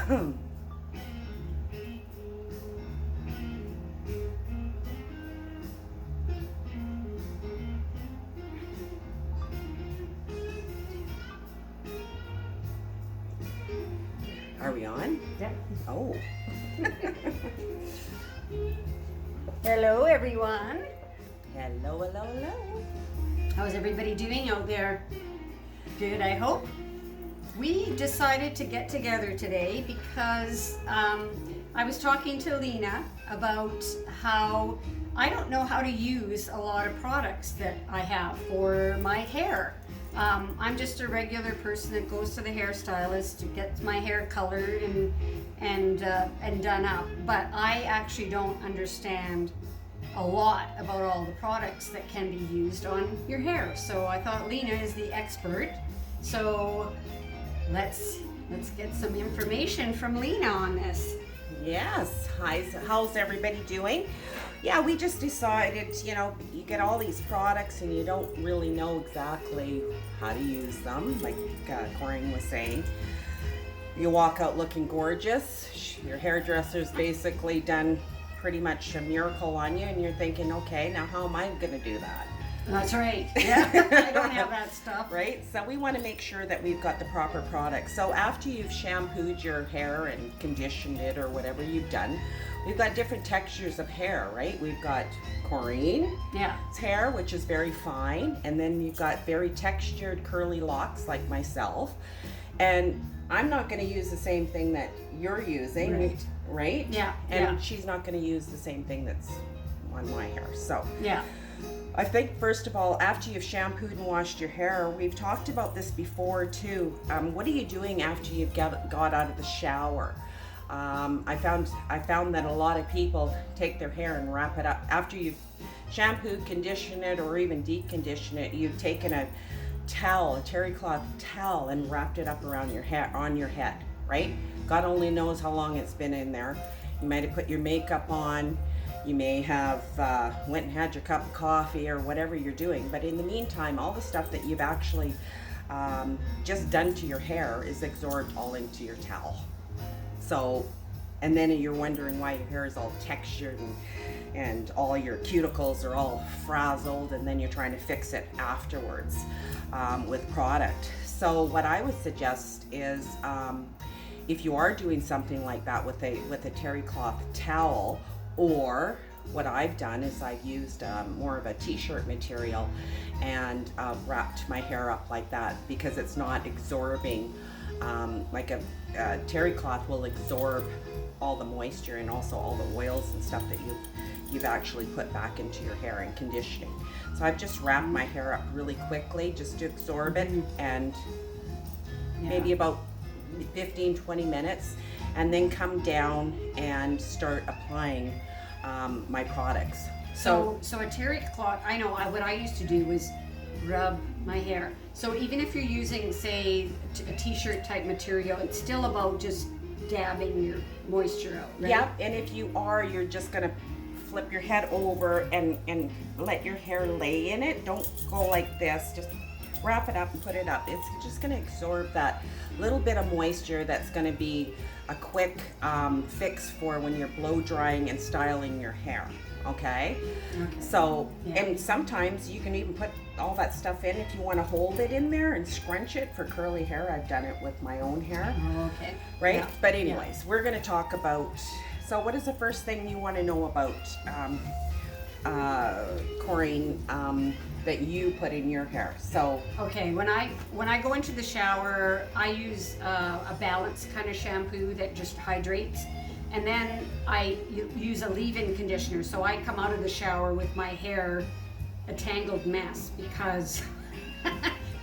Are we on? Yeah. Oh. Hello, everyone. Hello, hello, hello. How's everybody doing out there? Good, I hope. We decided to get together today because I was talking to Lena about how I don't know how to use a lot of products that I have for my hair. I'm just a regular person that goes to the hairstylist to get my hair colored and done up. But I actually don't understand a lot about all the products that can be used on your hair. So I thought Lena is the expert. So let's get some information from Lena on this. Yes. Hi. How's everybody doing? Yeah, we just decided, you get all these products and you don't really know exactly how to use them, like Corinne was saying. You walk out looking gorgeous. Your hairdresser's basically done pretty much a miracle on you, and you're thinking, okay, now how am I going to do that? That's right. Yeah, I don't have that stuff. Right? So we want to make sure that we've got the proper product. So after you've shampooed your hair and conditioned it or whatever you've done, we've got different textures of hair, right? We've got Corinne's hair, which is very fine, and then you've got very textured curly locks like myself. And I'm not going to use the same thing that you're using, right? Yeah. And she's not going to use the same thing that's on my hair. So Yeah. I think first of all, after you've shampooed and washed your hair, we've talked about this before too. What are you doing after you've got out of the shower? I found that a lot of people take their hair and wrap it up after you've shampooed, conditioned it, or even deconditioned it. You've taken a towel, a terry cloth towel, and wrapped it up around your hair, on your head, right? God only knows how long it's been in there. You might have put your makeup on. You may have went and had your cup of coffee or whatever you're doing. But in the meantime, all the stuff that you've actually just done to your hair is absorbed all into your towel. So, and then you're wondering why your hair is all textured and all your cuticles are all frazzled, and then you're trying to fix it afterwards with product. So what I would suggest is if you are doing something like that with a terry cloth towel, or what I've done is I've used more of a t-shirt material and wrapped my hair up like that, because it's not absorbing like a terry cloth will absorb all the moisture and also all the oils and stuff that you've actually put back into your hair and conditioning. So I've just wrapped my hair up really quickly just to absorb it, and maybe about 15-20 minutes, and then come down and start applying my products. So a terry cloth, I know what I used to do was rub my hair. So even if you're using, say, a t-shirt type material, it's still about just dabbing your moisture out, right? Yeah, and if you are, you're just gonna flip your head over and let your hair lay in it. Don't go like this, just wrap it up and put it up. It's just gonna absorb that little bit of moisture that's gonna be a quick fix for when you're blow drying and styling your hair. Okay. So, and sometimes you can even put all that stuff in if you want to hold it in there and scrunch it for curly hair. I've done it with my own hair. Okay. Right? Yeah. But anyways, we're going to talk about, so what is the first thing you want to know about, Corinne, that you put in your hair? So okay, when I go into the shower, I use a balanced kind of shampoo that just hydrates, and then I use a leave-in conditioner. So I come out of the shower with my hair a tangled mess because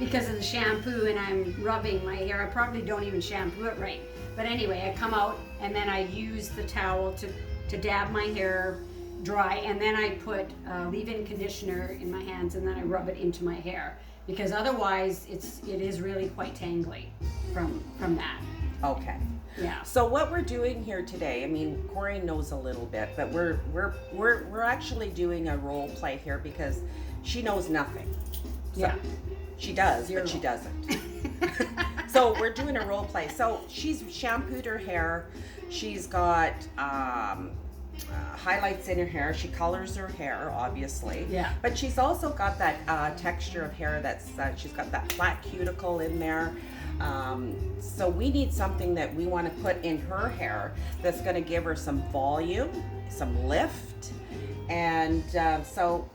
because of the shampoo, and I'm rubbing my hair. I probably don't even shampoo it right, but anyway, I come out and then I use the towel to dab my hair dry, and then I put leave-in conditioner in my hands, and then I rub it into my hair, because otherwise it is really quite tangly from that. okay. Yeah. So what we're doing here today, I mean, Corinne knows a little bit, but we're actually doing a role play here because she knows nothing. So Yeah. she does, Zero. but she doesn't. So we're doing a role play. So she's shampooed her hair. She's got highlights in her hair. She colors her hair, obviously. Yeah. But she's also got that texture of hair that's, she's got that flat cuticle in there. So we need something that we want to put in her hair that's going to give her some volume, some lift. And so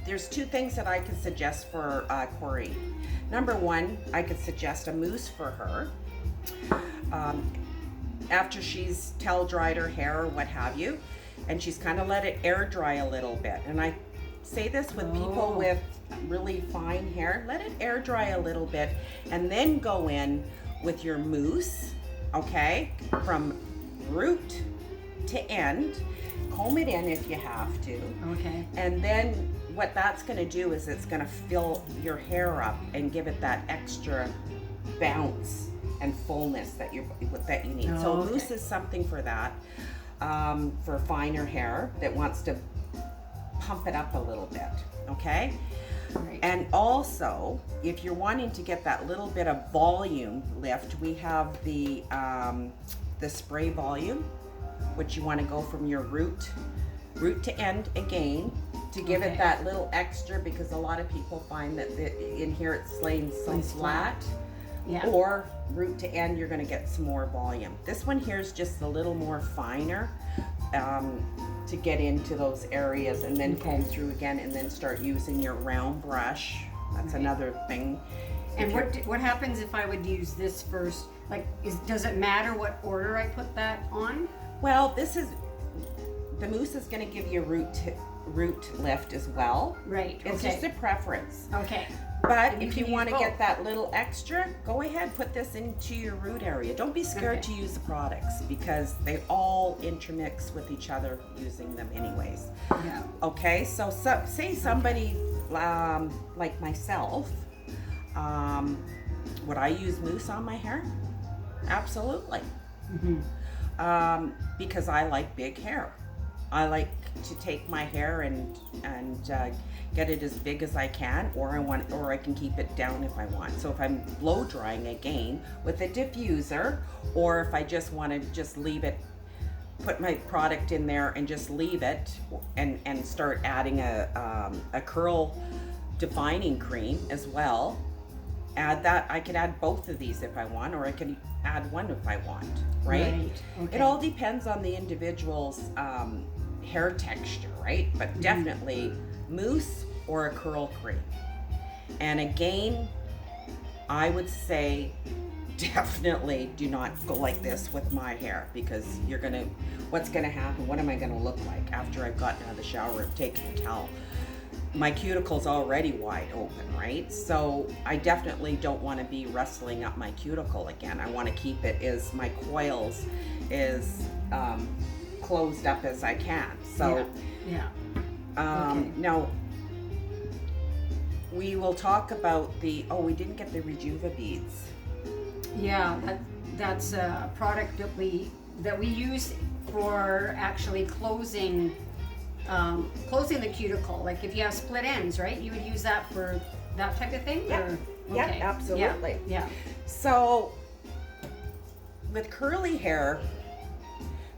there's two things that I could suggest for Corey. Number one, I could suggest a mousse for her. After she's towel dried her hair or what have you, and she's kind of let it air dry a little bit. And I say this with people with really fine hair, let it air dry a little bit and then go in with your mousse, okay, from root to end. Comb it in if you have to. Okay. And then what that's going to do is it's going to fill your hair up and give it that extra bounce and fullness that you need. So okay. mousse is something for that, for finer hair that wants to pump it up a little bit, okay? Right. And also, if you're wanting to get that little bit of volume lift, we have the spray volume, which you want to go from your root to end again to give it that little extra, because a lot of people find that in here it's laying so flat. Yeah. Or root to end, you're going to get some more volume. This one here is just a little more finer to get into those areas, and then comb through again, and then start using your round brush. That's another thing. And what happens if I would use this first? Like, does it matter what order I put that on? Well, the mousse is going to give you root lift as well. Right. It's just a preference. Okay. But if you want to get that little extra, go ahead, put this into your root area. Don't be scared to use the products, because they all intermix with each other using them anyways. Yeah. Okay, so say somebody like myself, would I use mousse on my hair? Absolutely. Because I like big hair. I like to take my hair and get it as big as I can, or I can keep it down if I want. So if I'm blow drying again with a diffuser, or if I just want to leave it, put my product in there and just leave it, and start adding a curl defining cream as well. Add that. I could add both of these if I want, or I could add one if I want, right? Okay. It all depends on the individual's hair texture, right? But definitely mousse or a curl cream. And again, I would say definitely do not go like this with my hair, because what's gonna happen? What am I gonna look like after I've gotten out of the shower and taken a towel? My cuticle's already wide open, right? So I definitely don't want to be wrestling up my cuticle again. I want to keep it as my coils is closed up as I can. So now we will talk about we didn't get the Rejuva beads. Yeah, that's a product that we use for actually closing the cuticle. Like if you have split ends, right? You would use that for that type of thing? Yeah. Or, Yeah, absolutely. Yeah. So with curly hair,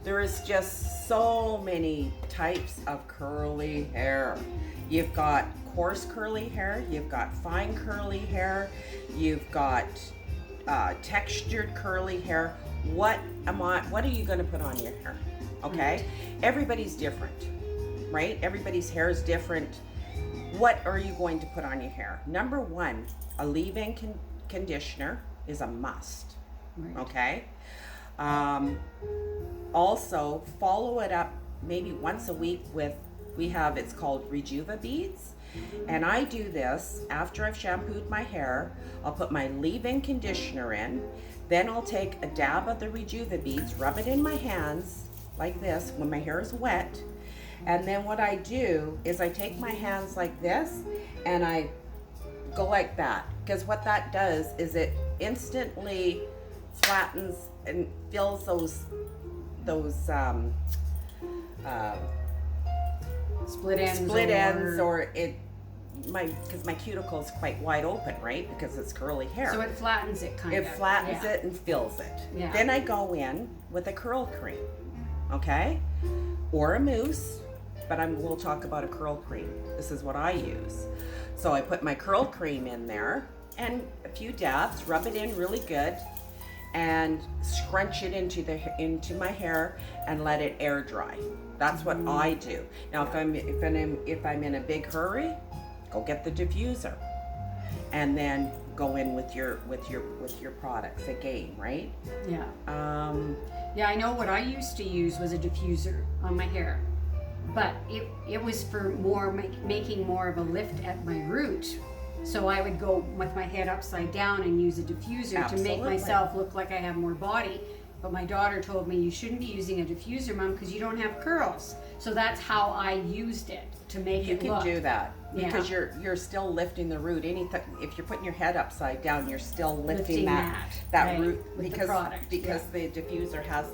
there is just so many types of curly hair. You've got coarse curly hair, you've got fine curly hair, you've got textured curly hair. What are you going to put on your hair? Okay? Everybody's different, right? Everybody's hair is different. What are you going to put on your hair? Number one, a leave-in conditioner is a must. Right. Okay? Also, follow it up maybe once a week with, it's called Rejuva beads. And I do this after I've shampooed my hair. I'll put my leave-in conditioner in. Then I'll take a dab of the Rejuva beads, rub it in my hands like this when my hair is wet. And then what I do is I take my hands like this and I go like that. Because what that does is it instantly flattens and fills those split ends, or it because my cuticle is quite wide open, right? Because it's curly hair. So it flattens it kind of. It flattens Yeah. it and fills it. Yeah. Then I go in with a curl cream, okay? Or a mousse, but we'll talk about a curl cream. This is what I use. So I put my curl cream in there and a few dabs, rub it in really good, and scrunch it into my hair and let it air dry. That's what I do. Now, if I'm in a big hurry, go get the diffuser, and then go in with your products again, right? Yeah. Um, Yeah, I know what I used to use was a diffuser on my hair, but it was for more making more of a lift at my root. So I would go with my head upside down and use a diffuser to make Absolutely. myself look like I have more body. But my daughter told me you shouldn't be using a diffuser, Mom, because you don't have curls. So that's how I used it to make you it can look. do that because Yeah. you're still lifting the root. If you're putting your head upside down, you're still lifting that right, root with the because product, the diffuser has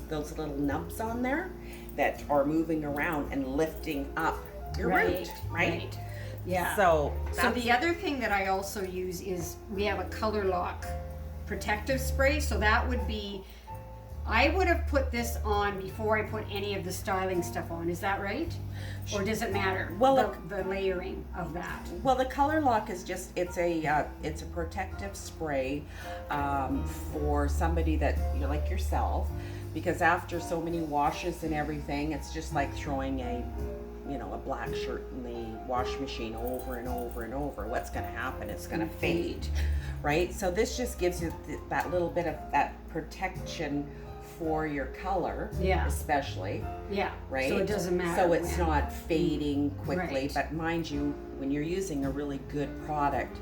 those little nubs on there that are moving around and lifting up your root, right? Yeah. So the other thing that I also use is we have a Color Lock protective spray. So that would be, I would have put this on before I put any of the styling stuff on. Is that right? Or does it matter? Well, the layering of that. Well, the Color Lock is just it's a protective spray for somebody that like yourself, because after so many washes and everything, it's just like throwing a black shirt in the wash machine over and over and over. What's going to happen? It's going to fade, right? So this just gives you that little bit of that protection for your color, Yeah. especially. Yeah. Right? So it doesn't matter. So it's when. not fading quickly. Right. But mind you, when you're using a really good product,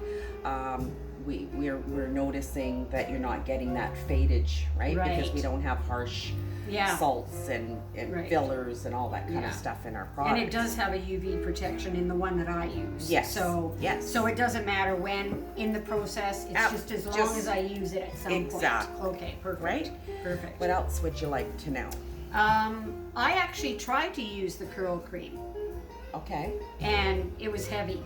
we're noticing that you're not getting that fadage, right? Because Right. we don't have harsh Yeah. salts and Right. fillers and all that kind Yeah. of stuff in our product. And it does have a UV protection in the one that I use. Yes. So Yes. So it doesn't matter when in the process. It's just as long as I use it at some Exactly. point. Okay. Perfect. Right? Perfect. What else would you like to know? I actually tried to use the curl cream, Okay. and it was heavy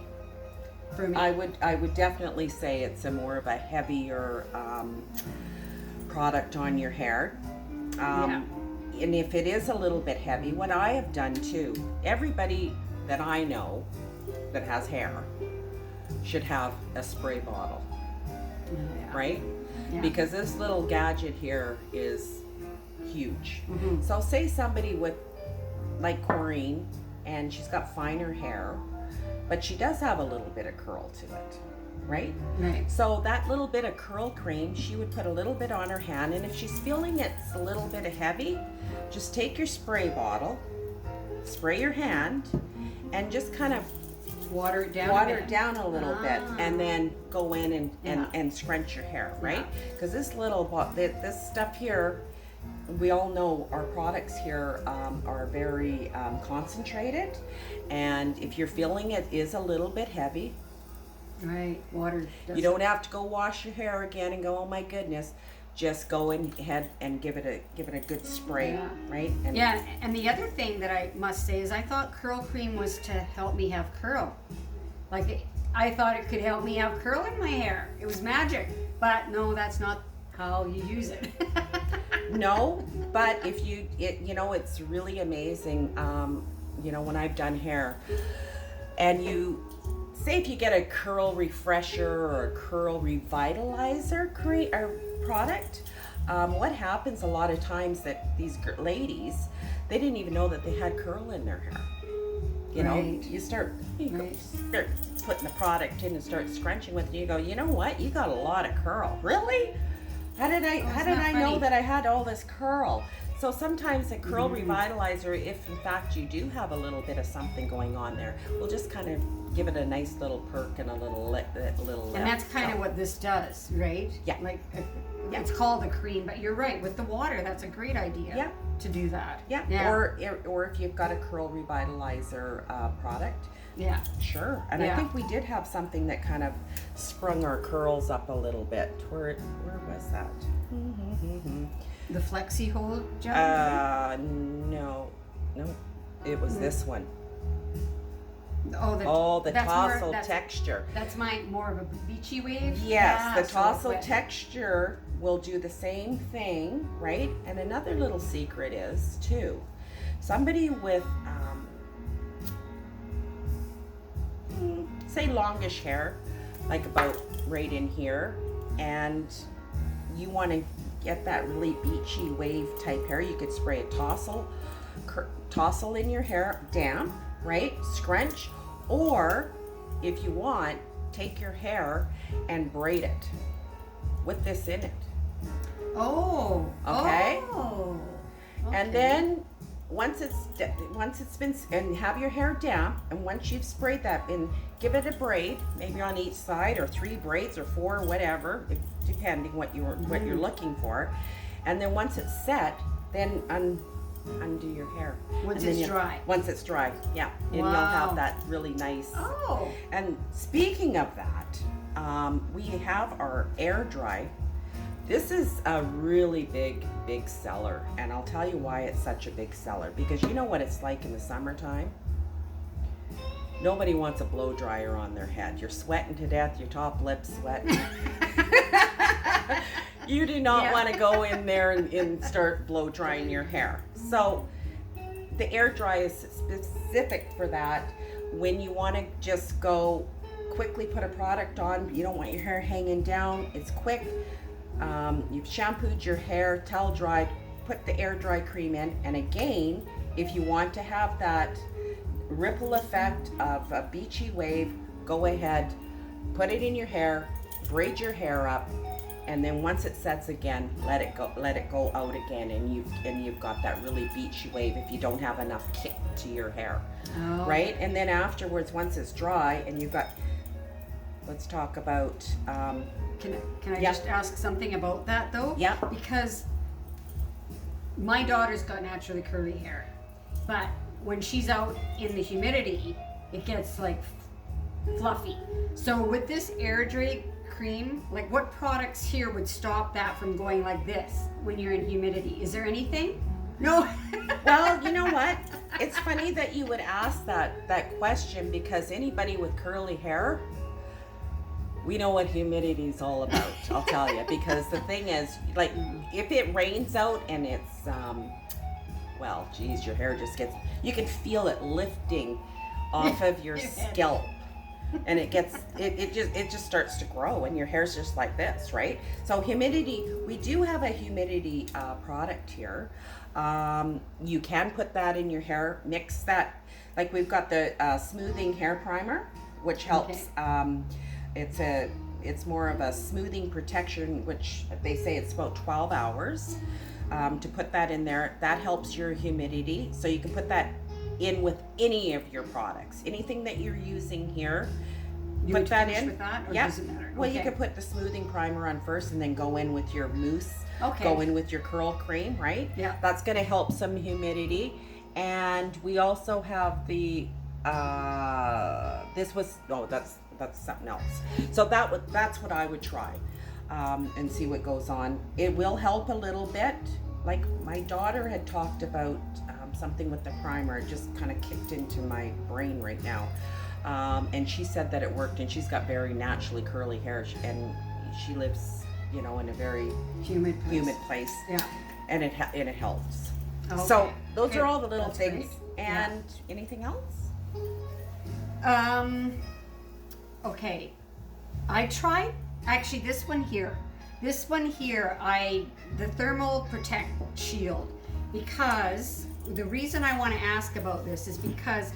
for me. I would definitely say it's a more of a heavier product on your hair. And if it is a little bit heavy, what I have done too, everybody that I know that has hair should have a spray bottle, Yeah. right? Yeah. Because this little gadget here is huge. Mhm. So say somebody with, like Corrine, and she's got finer hair, but she does have a little bit of curl to it, right? Right. So that little bit of curl cream, she would put a little bit on her hand, and if she's feeling it's a little bit heavy, just take your spray bottle, spray your hand, and just kind of Water it down. water a it bit. down a little bit, and then go in and Yeah. scrunch your hair, right? Because this this stuff here, we all know our products here are very concentrated, and if you're feeling it is a little bit heavy, Right. Water. you don't have to go wash your hair again and go, oh my goodness. Just go ahead and give it a good spray, Yeah. right? And Yeah, and the other thing that I must say is I thought curl cream was to help me have curl. I thought it could help me have curl in my hair. It was magic. But no, that's not how you use it. No, but if it's really amazing. When I've done hair, and say if you get a curl refresher or a curl revitalizer product, what happens a lot of times that these ladies, they didn't even know that they had curl in their hair. Right. You start Right. start putting the product in and start scrunching with it. You go, you know what? You got a lot of curl. Really? How did I know funny? that I had all this curl? So sometimes a curl revitalizer, if in fact you do have a little bit of something going on there, will just kind of give it a nice little perk and a little lift. And that's kind of what this does, right? Yeah. It's called a cream, but you're right. With the water, that's a great idea. Yeah. To do that. Yeah. Or if you've got a curl revitalizer product, Yeah. sure. And I Yeah. think we did have something that kind of sprung our curls up a little bit. Where was that? The flexi hold gel. No, it was this one. Oh, the that's tassel more, texture. That's more of a beachy wave. Yes, Yeah, the so tassel wet. texture will do the same thing, right? And another little secret is too, somebody with say longish hair, like about right in here, and you want to get that really beachy wave type hair, you could spray a tassel in your hair, damp, right? Scrunch, or if you want, take your hair and braid it with this in it. Oh. Okay. Oh. And Okay. then once it's been, and have your hair damp, and once you've sprayed that in, give it a braid, maybe on each side, or 3 braids or 4, whatever, depending what you're looking for. And then once it's set, then undo your hair. Once And then it's dry. Once it's dry, yeah, and you'll Wow. have that really nice. Oh. And speaking of that, we have our air dry. This is a really big seller, and I'll tell you why it's such a big seller. Because you know what it's like in the summertime? Nobody wants a blow dryer on their head. You're sweating to death, your top lip's sweating. You do not Yeah. want to go in there and start blow drying your hair. So the air dry is specific for that. When you want to just go quickly put a product on, you don't want your hair hanging down, it's quick. You've shampooed your hair, towel dried, put the air dry cream in, and again, if you want to have that ripple effect of a beachy wave, go ahead, put it in your hair, braid your hair up, and then once it sets again, let it go out again, and you've got that really beachy wave if you don't have enough kick to your hair. Oh. Right? And then afterwards, once it's dry and you've got, let's talk about Can I Yeah. just ask something about that though? Yeah. Because my daughter's got naturally curly hair, but when she's out in the humidity, it gets like fluffy. So with this air dry cream, like what products here would stop that from going like this when you're in humidity? Is there anything? No. Well, you know what? It's funny that you would ask that question, because anybody with curly hair, we know what humidity is all about, I'll tell you. Because the thing is, like, if it rains out and it's, well, geez, your hair just gets, you can feel it lifting off of your scalp. And it just starts to grow, and your hair's just like this, right? So humidity, we do have a humidity product here. You can put that in your hair, mix that, like we've got the smoothing hair primer, which helps. Okay. It's more of a smoothing protection, which they say it's about 12 hours to put that in there. That helps your humidity, so you can put that in with any of your products, anything that you're using here. You Put would that finish in. with that, or Yep. does it matter? Well, you Okay. could put the smoothing primer on first, and then go in with your mousse. Okay. Go in with your curl cream, right? Yeah. That's going to help some humidity. And we also have the that's something else. So that's what I would try, and see what goes on. It will help a little bit. Like my daughter had talked about something with the primer. It just kind of kicked into my brain right now. And she said that it worked, and she's got very naturally curly hair, and she lives, in a very Humid place, Yeah. and it helps. Okay. So those Good. are all the little That's things. great. And anything else? Okay. I tried actually this one here. The Thermal Protect Shield, because the reason I want to ask about this is because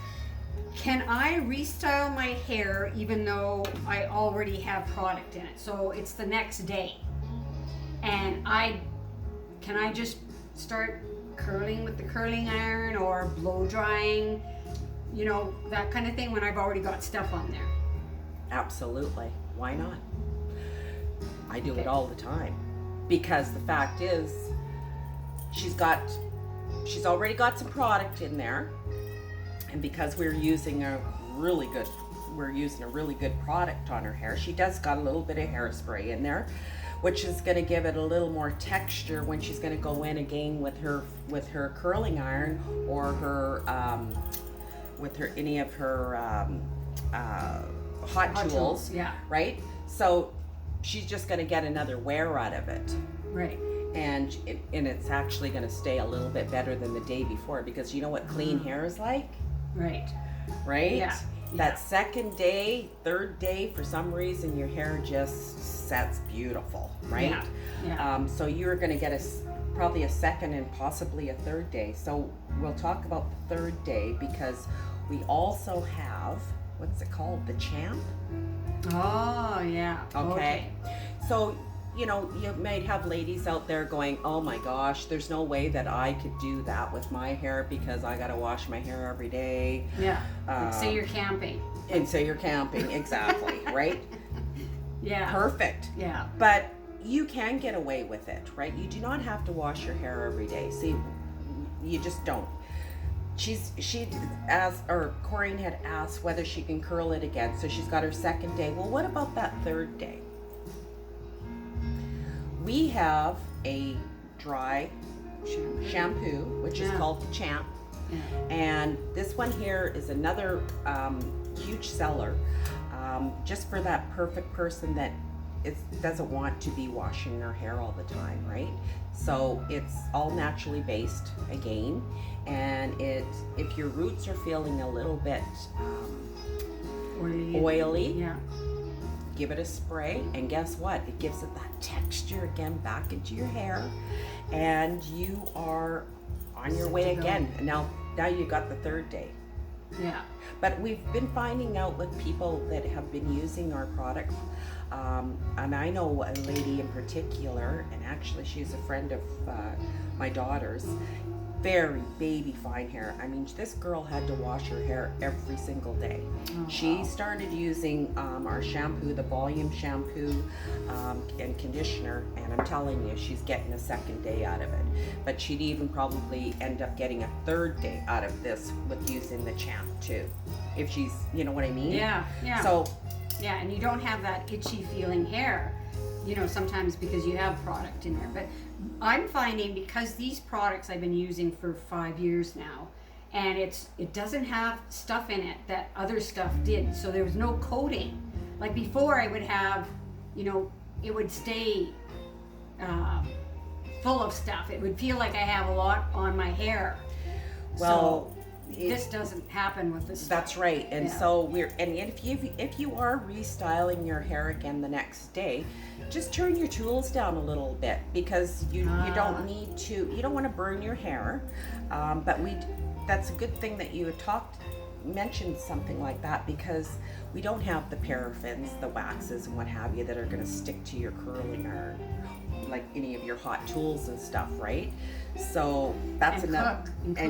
can I restyle my hair even though I already have product in it? So it's the next day. And can I just start curling with the curling iron or blow drying, that kind of thing when I've already got stuff on there? Absolutely. Why not? I do Okay. it all the time, because the fact is, she's already got some product in there, and because we're using a really good product on her hair, she does got a little bit of hairspray in there, which is going to give it a little more texture when she's going to go in again with her curling iron or her with her any of her hot tools, yeah. right? So she's just going to get another wear out of it. Right. And it's actually going to stay a little bit better than the day before, because you know what clean hair is like, Right. right? Yeah. That second day, third day, for some reason your hair just sets beautiful, right? Yeah. Yeah. So you're going to get probably a second and possibly a third day. So we'll talk about the third day, because we also have, what's it called, the Champ? Oh, yeah. Okay. So, you know, you might have ladies out there going, oh my gosh, there's no way that I could do that with my hair because I got to wash my hair every day. Yeah. Like say you're camping. And say you're camping, exactly, right? Yeah. Perfect. Yeah. But you can get away with it, right? You do not have to wash your hair every day. See, you just don't. Corinne had asked whether she can curl it again, so she's got her second day. Well, what about that third day? We have a dry shampoo, which is called the Champ. Yeah. And this one here is another huge seller, just for that perfect person that doesn't want to be washing their hair all the time, right? So it's all naturally based again, and if your roots are feeling a little bit oily, Yeah. give it a spray, and guess what? It gives it that texture again back into your hair, and you are on your way again. And now you got the third day. Yeah. But we've been finding out with people that have been using our product, and I know a lady in particular, and actually she's a friend of my daughter's, very baby fine hair. I mean, this girl had to wash her hair every single day. Oh, She wow. started using our shampoo, the volume shampoo and conditioner, and I'm telling you, she's getting a second day out of it. But she'd even probably end up getting a third day out of this with using the Champ too, if she's, you know what I mean? Yeah. Yeah. So, yeah, and you don't have that itchy feeling hair, you know, sometimes because you have product in there. But I'm finding, because these products I've been using for 5 years now, and it doesn't have stuff in it that other stuff did. So there was no coating. Like before, I would have, you know, it would stay full of stuff. It would feel like I have a lot on my hair. well, This doesn't happen with this. that's right. And Yeah. so if you are restyling your hair again the next day, just turn your tools down a little bit, because you don't need to, you don't want to burn your hair. But that's a good thing that you mentioned something like that, because we don't have the paraffins, the waxes and what have you that are going to stick to your curling or like any of your hot tools and stuff, right? So that's And another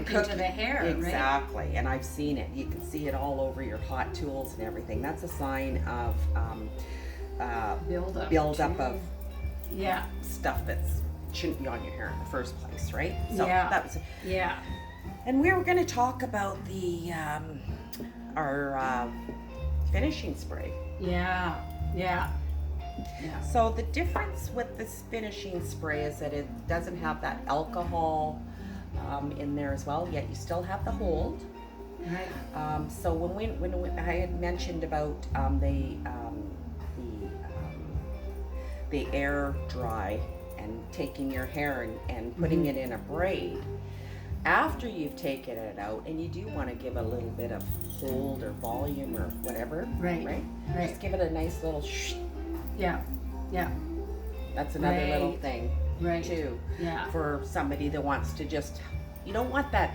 cook into the hair, right? exactly. And I've seen it. You can see it all over your hot tools and everything. That's a sign of build-up too. of Yeah. stuff that's shouldn't be on your hair in the first place, right? So Yeah. that was. Yeah. And we were going to talk about our finishing spray. Yeah. Yeah. Yeah. So the difference with this finishing spray is that it doesn't have that alcohol in there as well, yet you still have the hold. Right. So when I had mentioned about the air dry and taking your hair and putting it in a braid, after you've taken it out, and you do want to give a little bit of hold or volume or whatever, Right. right? Right. Just give it a nice little Yeah. Yeah. That's another little Right. thing Right. too, Yeah. for somebody that wants to just, you don't want that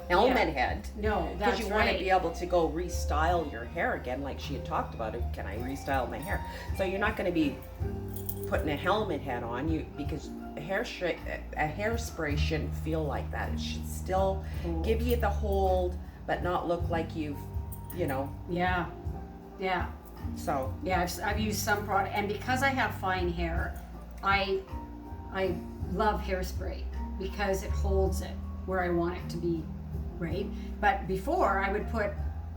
helmet Yeah. head, No, because that's you right. want to be able to go restyle your hair again, like she had talked about it. Can I restyle my hair? So you're not going to be putting a helmet head on you, because a hairspray shouldn't feel like that. It should still give you the hold, but not look like you've, you know. Yeah. Yeah. So Yeah. I've used some product, and because I have fine hair, I love hairspray because it holds it where I want it to be, right? But before I would put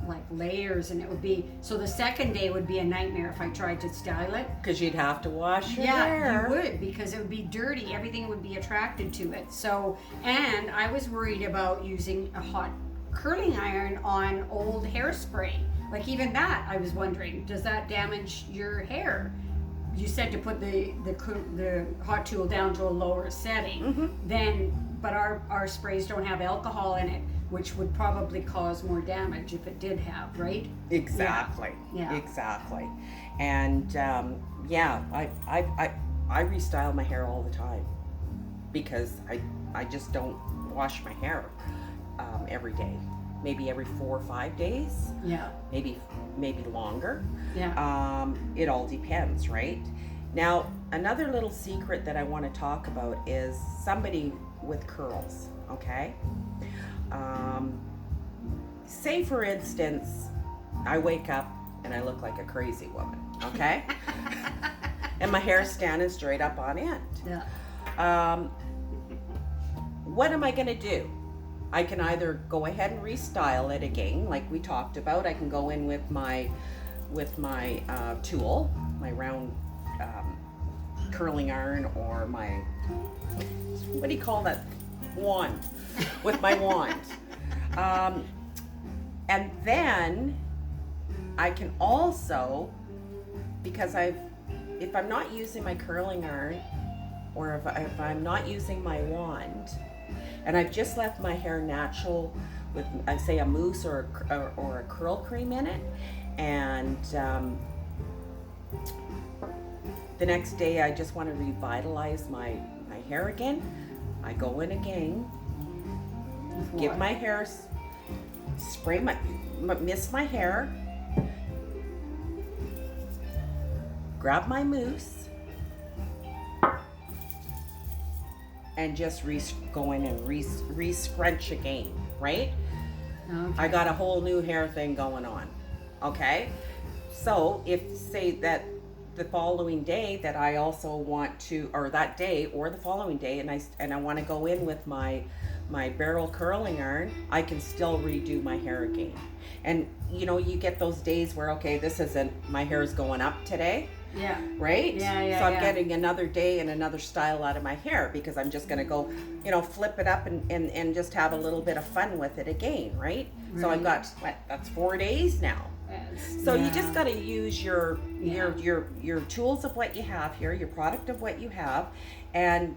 like layers, and it would be, so the second day would be a nightmare if I tried to style it. because you'd have to wash your Yeah, hair. you would, because it would be dirty. Everything would be attracted to it. So, and I was worried about using a hot curling iron on old hairspray. Like even that, I was wondering, does that damage your hair? You said to put the hot tool down to a lower setting. But our sprays don't have alcohol in it, which would probably cause more damage if it did have, right? Exactly. Yeah. Exactly. And I restyle my hair all the time because I just don't wash my hair every day. Maybe every 4 or 5 days. Yeah. Maybe longer. Yeah. It all depends, right? Now, another little secret that I want to talk about is somebody with curls, okay? Say for instance, I wake up and I look like a crazy woman, okay? And my hair's standing straight up on end. Yeah. What am I gonna do? I can either go ahead and restyle it again, like we talked about. I can go in with my tool, my round curling iron, or my, what do you call that, wand, with my wand. And then I can also, because if I'm not using my curling iron, or if I'm not using my wand, and I've just left my hair natural with, I say, a mousse or a curl cream in it, and the next day I just want to revitalize my hair again, I go in again, give my hair, spray mist my hair, grab my mousse, and just go in and re-scrunch again, right? Okay. I got a whole new hair thing going on, okay? So if, say that the following day that I also want to, or that day or the following day, and I want to go in with my barrel curling iron, I can still redo my hair again. And you know, you get those days where, okay, this isn't, my hair's going up today. Yeah. Right? Yeah. So I'm getting another day and another style out of my hair because I'm just going to go, you know, flip it up and just have a little bit of fun with it again, right? So I've got, that's 4 days now. So you just got to use your tools of what you have here, your product of what you have, and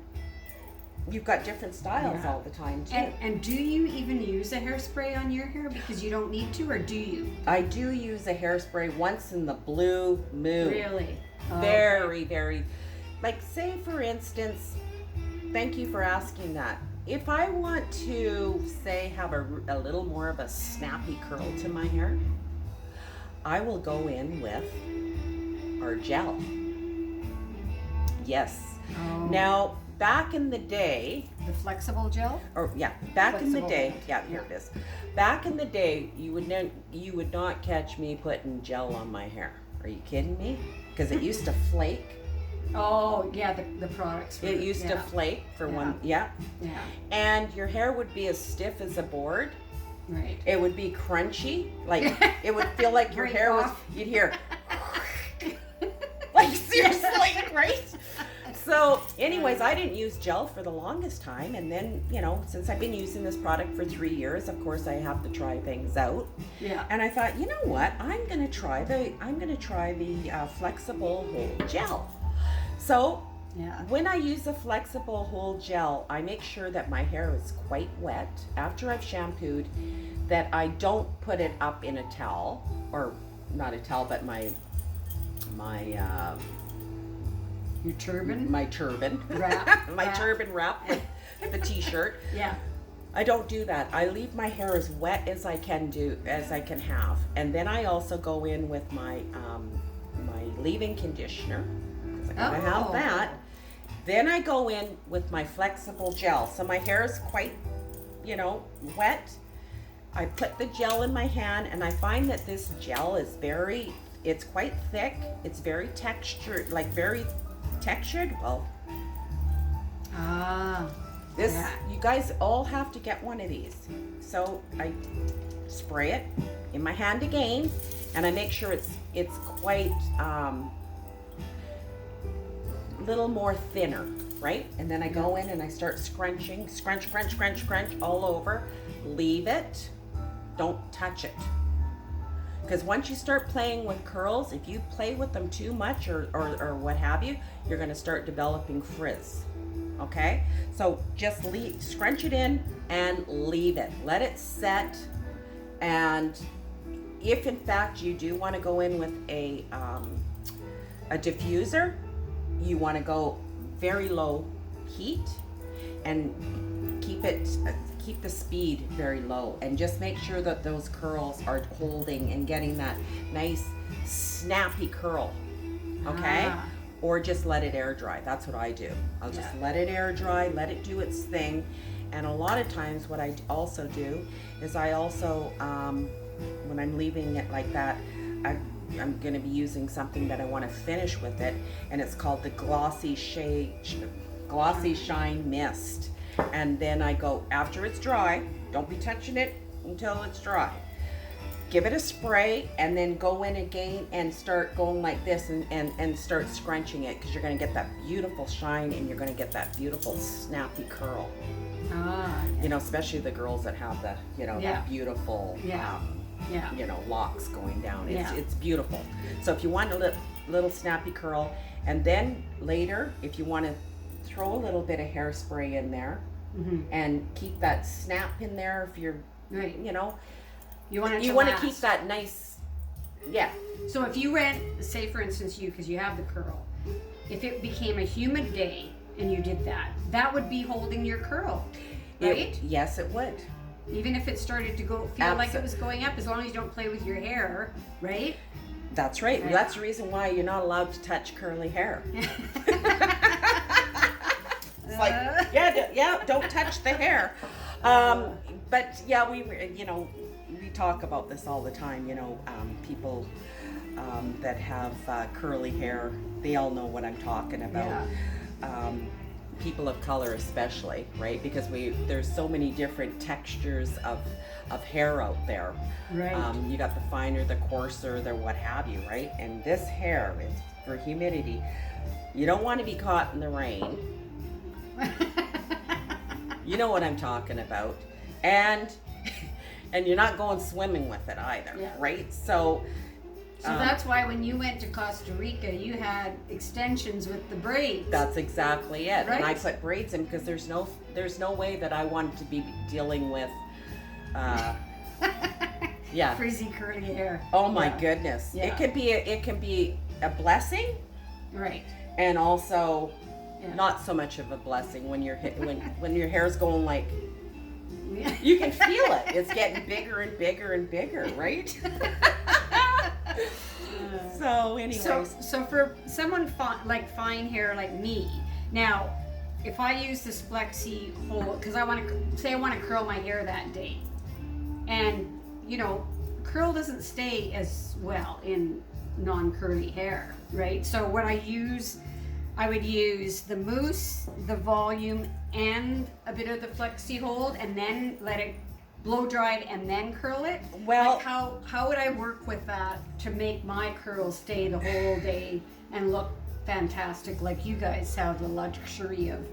you've got different styles all the time too. And do you even use a hairspray on your hair because you don't need to, or do you? I do use a hairspray once in the blue moon. Really? Very, very. Like, say for instance, thank you for asking that. If I want to, say, have a little more of a snappy curl to my hair, I will go in with our gel. Yes. Oh. Now, back in the day, The flexible gel? back in the Flexible. day, here it is. Back in the day, you would not catch me putting gel on my hair. Are you kidding me? Because it used to flake. Oh, yeah, the products. It used to flake for one, Yeah. and your hair would be as stiff as a board. Right. It would be crunchy, like it would feel like your Break hair was. off. You'd hear, like seriously, right? So, anyways, I didn't use gel for the longest time, and then, you know, since I've been using this product for 3 years, of course, I have to try things out. Yeah. And I thought, you know what? I'm gonna try the flexible hold gel. So, when I use a flexible hold gel, I make sure that my hair is quite wet after I've shampooed, that I don't put it up in a towel, or not a towel, but my Your turban? my turban Wrap. my turban wrap with the t-shirt. Yeah. I don't do that. I leave my hair as wet as I can have, and then I also go in with my leave-in conditioner, because I gotta have that. Then I go in with my flexible gel. So my hair is quite, you know, wet. I put the gel in my hand, and I find that this gel is it's quite thick. It's very textured, like very textured. Well, you guys all have to get one of these. So I spray it in my hand again, and I make sure it's quite little more thinner, right? And then I go in and I start scrunch all over, leave it, don't touch it. Because once you start playing with curls, if you play with them too much or what have you, you're going to start developing frizz. Okay? So just scrunch it in and leave it. Let it set. And if in fact you do want to go in with a diffuser, you want to go very low heat and keep the speed very low, and just make sure that those curls are holding and getting that nice snappy curl. Okay? Or just let it air dry. That's what I do. I'll just let it air dry, let it do its thing. And a lot of times what I also do is I also, when I'm leaving it like that, I'm going to be using something that I want to finish with it, and it's called the Glossy Shine Mist. And then I go, after it's dry, don't be touching it until it's dry. Give it a spray, and then go in again and start going like this and start scrunching it, because you're going to get that beautiful shine and you're going to get that beautiful snappy curl. You know, especially the girls that have the, you know, that beautiful, you know, locks going down. It's beautiful. So if you want a little snappy curl, and then later, if you want to throw a little bit of hairspray in there and keep that snap in there, if you're, you know, you want to keep that nice, So if you ran, say for instance because you have the curl, if it became a humid day and you did that, that would be holding your curl, right? Yes, it would. Even if it started to feel like it was going up, as long as you don't play with your hair, right? That's right. Well, that's the reason why you're not allowed to touch curly hair. It's like, don't touch the hair. But yeah, we talk about this all the time. You know, people that have curly hair, they all know what I'm talking about. People of color especially, right? Because there's so many different textures of hair out there. Right. You got the finer, the coarser, the what have you, right? And this hair is for humidity. You don't want to be caught in the rain. You know what I'm talking about. And you're not going swimming with it either, right? So that's why when you went to Costa Rica, you had extensions with the braids. That's exactly it. Right? And I put braids in because there's no way that I wanted to be dealing with frizzy curly hair. Oh my goodness. Yeah. It can be a blessing. Right. And also not so much of a blessing when when your hair's going like, you can feel it. It's getting bigger and bigger and bigger, right? So anyways. So for someone like fine hair like me, now, if I use this flexi hold, because I want to curl my hair that day, and you know, curl doesn't stay as well in non-curly hair, right? So what I would use the mousse, the volume, and a bit of the flexi hold, and then let it blow dry it and then curl it. Well, like how would I work with that to make my curls stay the whole day and look fantastic, like you guys have the luxury of?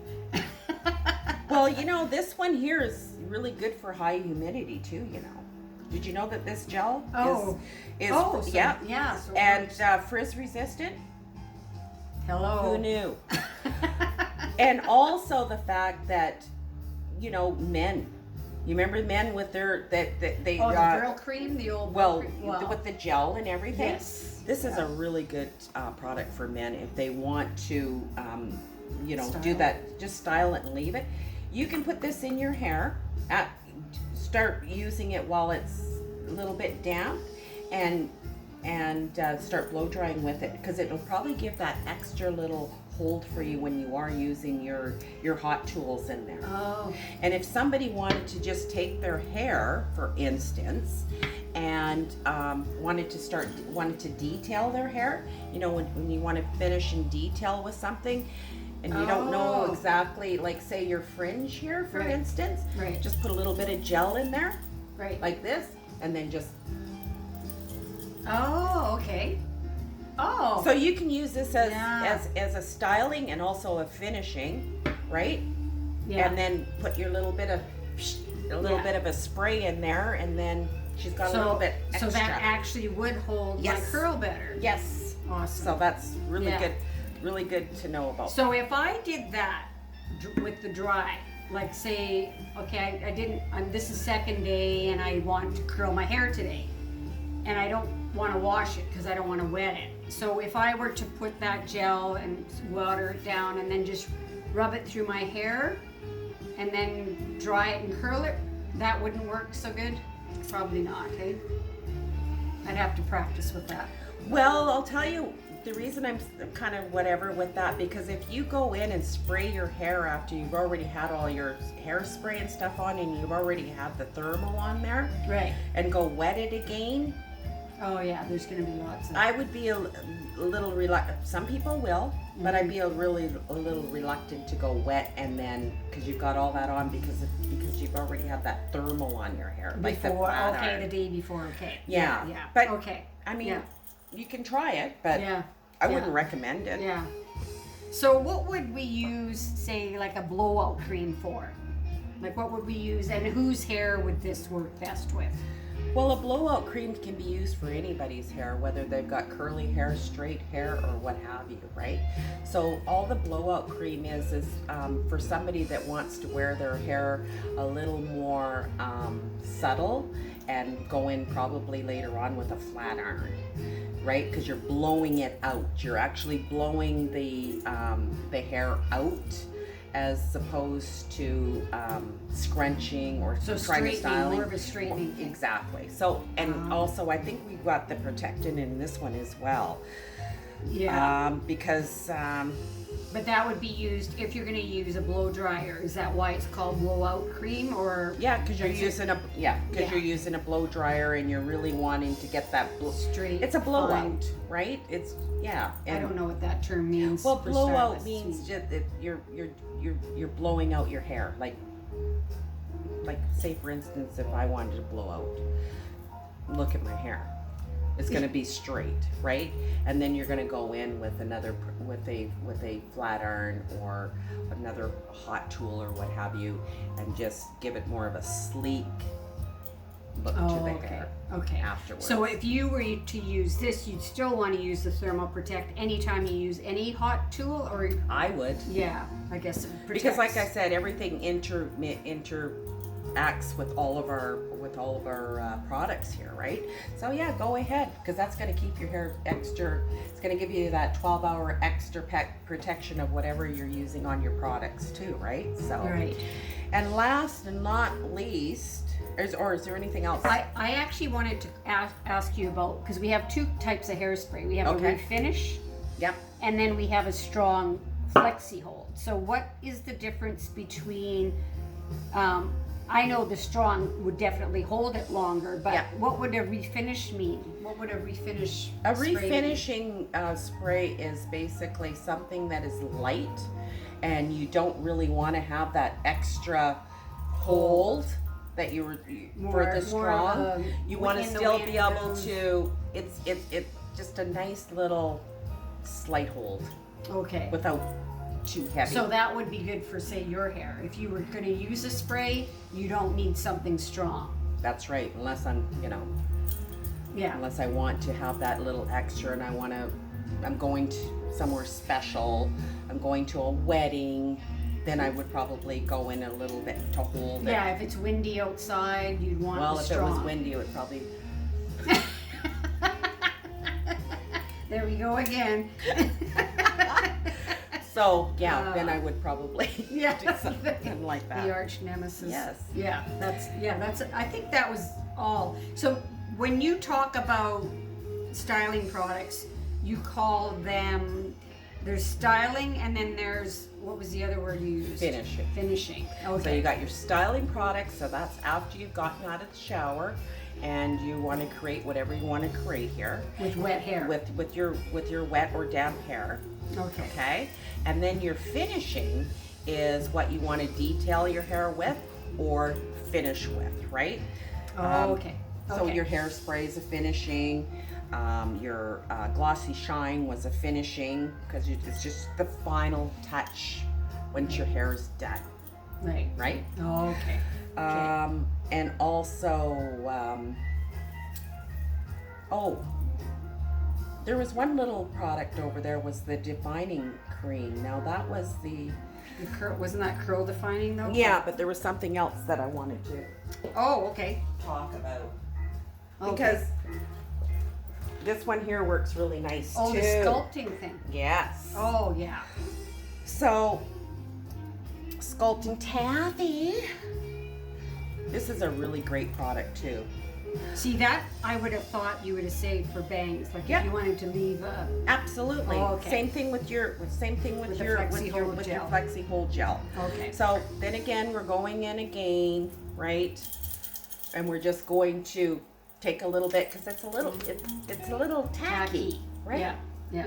Well, you know, this one here is really good for high humidity too, you know. Did you know that this gel is and frizz resistant? Hello. Who knew? And also the fact that, you know, men. You remember men with their the Brill cream, the old cream. With the gel and everything. Yes. This is a really good product for men if they want to, Style. do that. Just style it and leave it. You can put this in your hair. Start using it while it's a little bit damp, and start blow drying with it, because it'll probably give that extra little hold for you when you are using your hot tools in there. Oh. And if somebody wanted to just take their hair, for instance, and wanted to detail their hair, you know, when you want to finish and detail with something, and you don't know exactly, like say your fringe here, for instance, just put a little bit of gel in there, like this, and then just. Oh, okay. Oh. So you can use this as a styling and also a finishing, right? Yeah. And then put your little bit of a spray in there, and then She's got a little bit So extra. that actually would hold Yes. my curl better. Yes. Awesome. So that's really Yeah. really good to know about. So if I did that with the dry, like say, okay, I didn't, this is second day and I want to curl my hair today, and I don't want to wash it because I don't want to wet it. So if I were to put that gel and water it down and then just rub it through my hair and then dry it and curl it, that wouldn't work so good? Probably not, okay? I'd have to practice with that. Well, I'll tell you the reason I'm kind of whatever with that, because if you go in and spray your hair after you've already had all your hairspray and stuff on and you've already had the thermal on there Right. and go wet it again, Oh yeah, there's gonna be lots of. I would be a little reluctant. Some people will, but I'd be a little reluctant to go wet and then, because you've got all that on because you've already had that thermal on your hair. Like the Before, flat okay, iron. the day before, okay. Yeah, Yeah. but Okay. I mean, Yeah. you can try it, but Yeah. I Yeah. wouldn't recommend it. Yeah. So what would we use, say, like a blowout cream for? Like what would we use, and whose hair would this work best with? Well, a blowout cream can be used for anybody's hair, whether they've got curly hair, straight hair, or what have you, right? So all the blowout cream is for somebody that wants to wear their hair a little more subtle and go in probably later on with a flat iron, right? Because you're blowing it out. You're actually blowing the hair out, as opposed to scrunching or So trying to straightening, styling. more of a straightening thing. Exactly. So, and also I think we've got the protectant in this one as well. Yeah. Because But that would be used if you're going to use a blow dryer. Is that why it's called blowout cream, or yeah, because you're That's it. using a Yeah. you're using a blow dryer and you're really wanting to get that straight? it's a blowout, fine? right? It's yeah. I don't know what that term means. Well, for blowout stylists. means just that you're blowing out your hair, like say for instance, if I wanted to blow out, look at my hair, it's going to be straight, right? And then you're going to go in with with a flat iron or another hot tool or what have you, and just give it more of a sleek look to the okay. hair Okay. afterwards. So if you were to use this, you'd still want to use the Thermal Protect anytime you use any hot tool, or I would. yeah, I guess it protects. Because like I said, everything interacts with all of our products here, right? So yeah, go ahead, because that's going to keep your hair extra. It's going to give you that 12-hour extra protection of whatever you're using on your products too, right? So Right. And last and not least, is there anything else? I actually wanted to ask you about, because we have two types of hairspray. We have Okay. a refinish, Yep. and then we have a strong flexi hold. So what is the difference between? I know the strong would definitely hold it longer, but Yeah. what would a refinish mean? What would a refinish? A spray mean? refinishing spray is basically something that is light, and you don't really want to have that extra hold that you were for the More strong. of a You want to in the still wind be able zone. to. It's just a nice little slight hold Okay. without too heavy. So that would be good for, say, your hair. If you were going to use a spray, you don't need something strong. That's right. Unless I'm, Yeah. unless I want to have that little extra, and I'm going to somewhere special. I'm going to a wedding. Then I would probably go in a little bit to hold it. Yeah, if it's windy outside, you'd want Well, the if strong. it was windy, it would probably. There we go again. So yeah, then I would probably Yeah. do something like that. The arch nemesis. Yes. Yeah, that's I think that was all. So when you talk about styling products, you call them, there's styling, and then there's, what was the other word you used? Finishing. Finishing. Okay. So you got your styling products. So that's after you've gotten out of the shower, and you want to create whatever you want to create here with wet hair. with your wet or damp hair. Okay. Okay, and then your finishing is what you want to detail your hair with or finish with, right? Oh, okay. So Okay. your hairspray is a finishing. Your glossy shine was a finishing, because it's just the final touch once your hair is done, Right. right? Oh, okay. Okay. And also Oh, there was one little product over there, was the defining cream. Now that was the, Wasn't that curl defining though? yeah, but there was something else that I wanted to Oh, okay. talk about. Okay. Because this one here works really nice Oh, too. the sculpting thing. Yes. Oh, yeah. So, Sculpting Taffy. This is a really great product too. See, that I would have thought you would have saved for bangs. Like Yeah. if you wanted to leave a... Absolutely. Oh, okay. Same thing with your With the Flexi Hold gel. Flexi Hold gel. Okay. So then again, we're going in again, right? And we're just going to take a little bit because it's a little tacky, right? Yeah, yeah.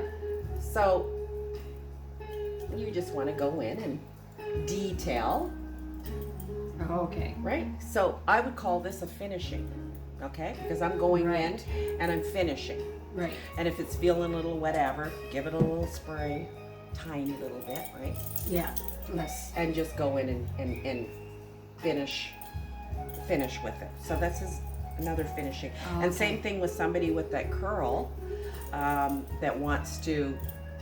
So you just want to go in and detail, Okay. right? So I would call this a finishing, okay? Because I'm going Right. in and I'm finishing. Right. And if it's feeling a little whatever, give it a little spray, tiny little bit, right? Yeah. Less. And just go in and finish with it. So this is another finishing. Oh, And okay. same thing with somebody with that curl that wants to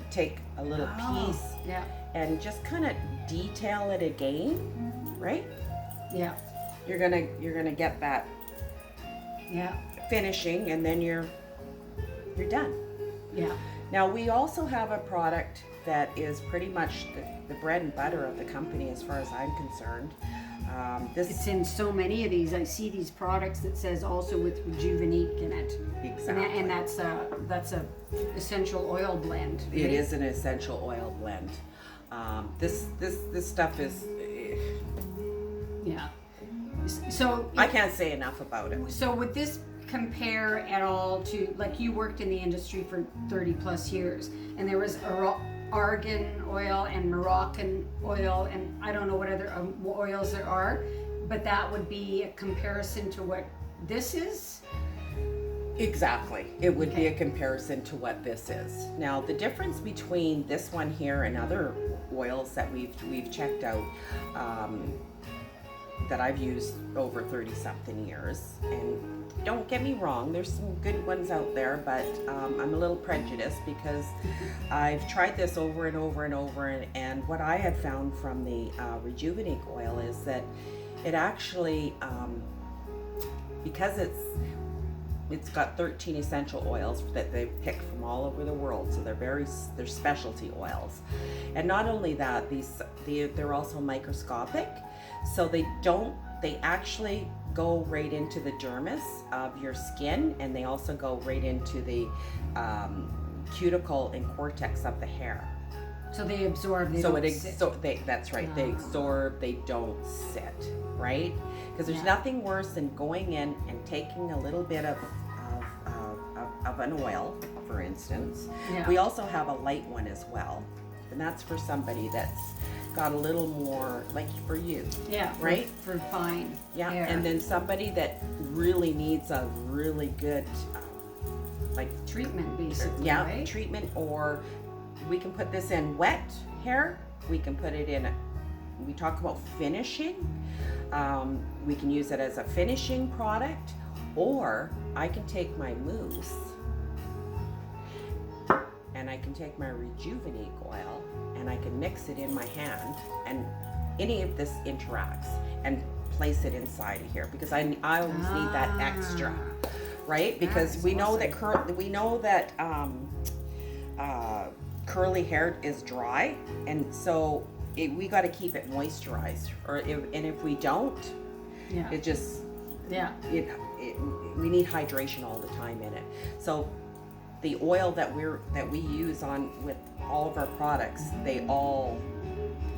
take a little piece Yeah. and just kind of detail it again, right? Yeah. You're gonna get that Yeah. finishing, and then you're done. Yeah. Now we also have a product that is pretty much the bread and butter of the company as far as I'm concerned. It's in so many of these. I see these products that says also with Rejuvenate in it. Exactly. And that's a essential oil blend. It right? is an essential oil blend. This stuff is. Yeah. So I can't say enough about it. So would this compare at all to, like, you worked in the industry for 30 plus years, and there was argan oil and Moroccan oil, and I don't know what other oils there are, but that would be a comparison to what this is? Exactly. It would be a comparison to what this is. Now, the difference between this one here and other oils that we've checked out, that I've used over 30 something years, and don't get me wrong, there's some good ones out there, but I'm a little prejudiced because I've tried this over and over and over, and what I had found from the Rejuvenate oil is that it actually, because it's got 13 essential oils that they pick from all over the world, so they're specialty oils. And not only that, they're also microscopic, so they actually go right into the dermis of your skin, and they also go right into the cuticle and cortex of the hair. So they absorb, they So don't it sit. that's right. They absorb, they don't sit, right? Because there's nothing worse than going in and taking a little bit of an oil, for instance. Yeah. We also have a light one as well, and that's for somebody that's got a little more, like for you. Yeah, right? For fine Yeah, hair. and then somebody that really needs a really good, like treatment, basically, yeah, right? treatment, or we can put this in wet hair. We can put it in. We talk about finishing. We can use it as a finishing product, or I can take my mousse and I can take my Rejuvenate oil and I can mix it in my hand, and any of this interacts, and place it inside of here, because I always need that extra, right? Because we know that curly hair is dry, and so we got to keep it moisturized, and if we don't, Yeah. it just Yeah. we need hydration all the time in it. So the oil that we use with all of our products, they all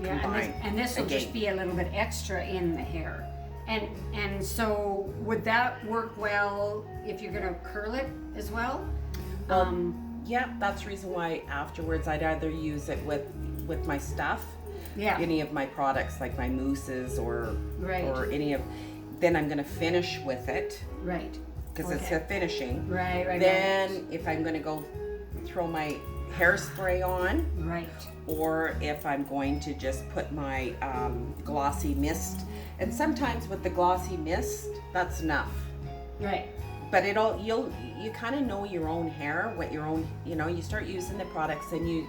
Yeah, combine. and this will just again. be a little bit extra in the hair. And so would that work well if you're gonna curl it as well? Yeah, that's the reason why afterwards I'd either use it with my stuff, Yeah. any of my products like my mousses or Right. any of. Then I'm gonna finish with it Right. because it's Okay. a finishing. Right. Then if I'm gonna go throw my hairspray on, Right. or if I'm going to just put my glossy mist, and sometimes with the glossy mist, that's enough. Right. but you kind of know your own hair, what your own, you start using the products and you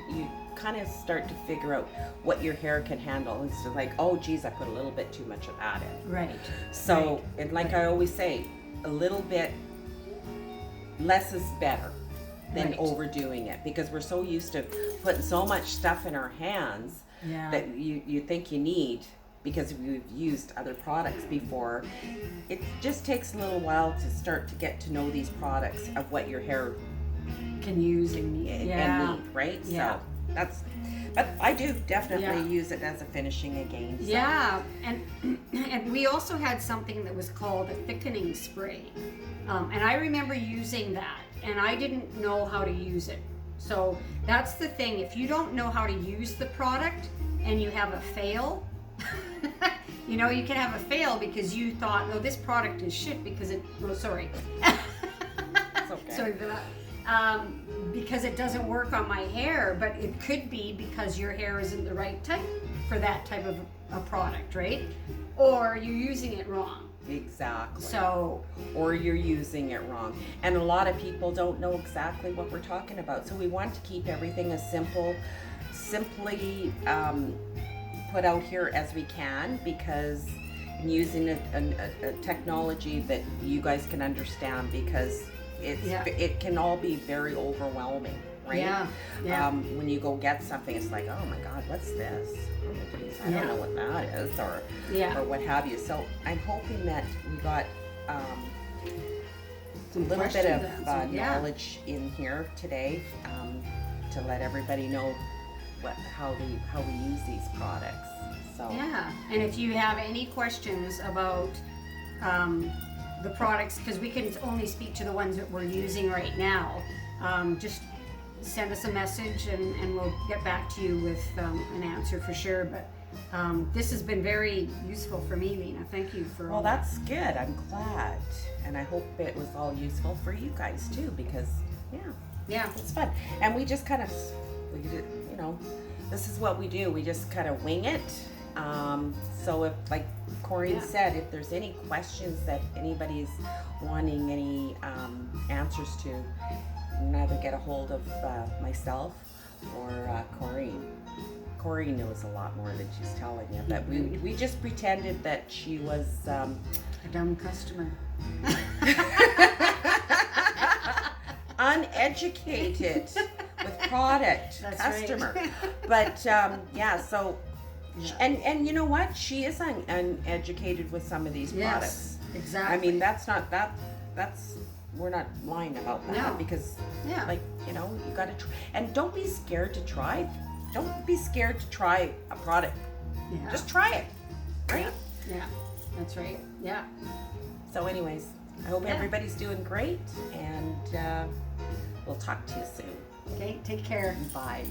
kind of start to figure out what your hair can handle. It's just like, oh geez, I put a little bit too much of that in. Right. So, right. and like I always say, a little bit less is better than Right. overdoing it, because we're so used to putting so much stuff in our hands Yeah. that you think you need, because we've used other products before. It just takes a little while to start to get to know these products of what your hair Can use and need. and Yeah. need, right? Yeah. So but I do definitely Yeah. use it as a finishing again. So. Yeah, and we also had something that was called a thickening spray, and I remember using that, and I didn't know how to use it. So that's the thing. If you don't know how to use the product and you have a fail, you can have a fail because you thought, no, this product is shit because it. Oh, sorry. It's okay. Sorry for that. Because it doesn't work on my hair, but it could be because your hair isn't the right type for that type of a product, right? Or you're using it wrong. Exactly. So, Or you're using it wrong. And a lot of people don't know exactly what we're talking about. So we want to keep everything as simply put out here as we can, because using a technology that you guys can understand, because it can all be very overwhelming, right? Yeah, yeah. When you go get something, it's like, oh my God, what's this? Oh, geez, I don't know what that is, or what have you. So I'm hoping that we got a little bit of knowledge in here today, to let everybody know how we use these products. So yeah. And if you have any questions about the products, because we can only speak to the ones that we're using right now, just send us a message and we'll get back to you with an answer for sure. But this has been very useful for me, Lena. Thank you for all that. That's good. I'm glad, and I hope it was all useful for you guys too, because it's fun. And we just kind of, this is what we do. We just kind of wing it. So if, like Corinne said, if there's any questions that anybody's wanting any answers to, you can either get a hold of myself or Corinne. Corinne knows a lot more than she's telling you, but we just pretended that she was a dumb customer. uneducated with product. That's customer. right. But so and you know what? She is uneducated with some of these products. Yes, exactly. I mean, that's we're not lying about that, No. because Yeah. you got to try, and don't be scared to try. Don't be scared to try a product. Yeah. Just try it, right? Yeah, that's right. Yeah. So anyways, I hope everybody's doing great, and we'll talk to you soon. Okay, take care. Bye.